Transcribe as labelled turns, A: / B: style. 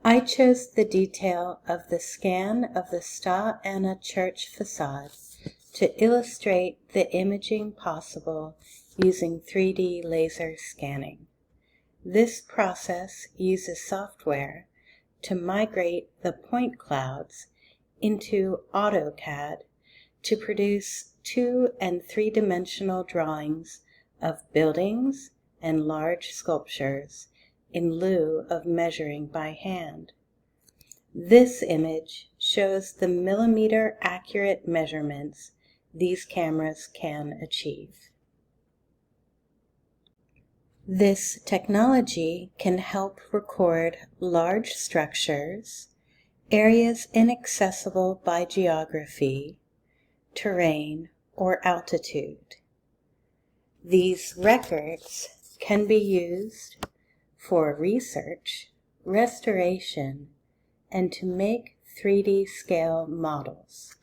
A: I chose the detail of the scan of the Sta Anna Church facade to illustrate the imaging possible using 3D laser scanning. This process uses software to migrate the point clouds into AutoCAD to produce 2- and 3-dimensional drawings of buildings and large sculptures in lieu of measuring by hand. This image shows the millimeter accurate measurements these cameras can achieve. This technology can help record large structures, areas inaccessible by geography, terrain, or altitude. These records can be used for research, restoration, and to make 3D scale models.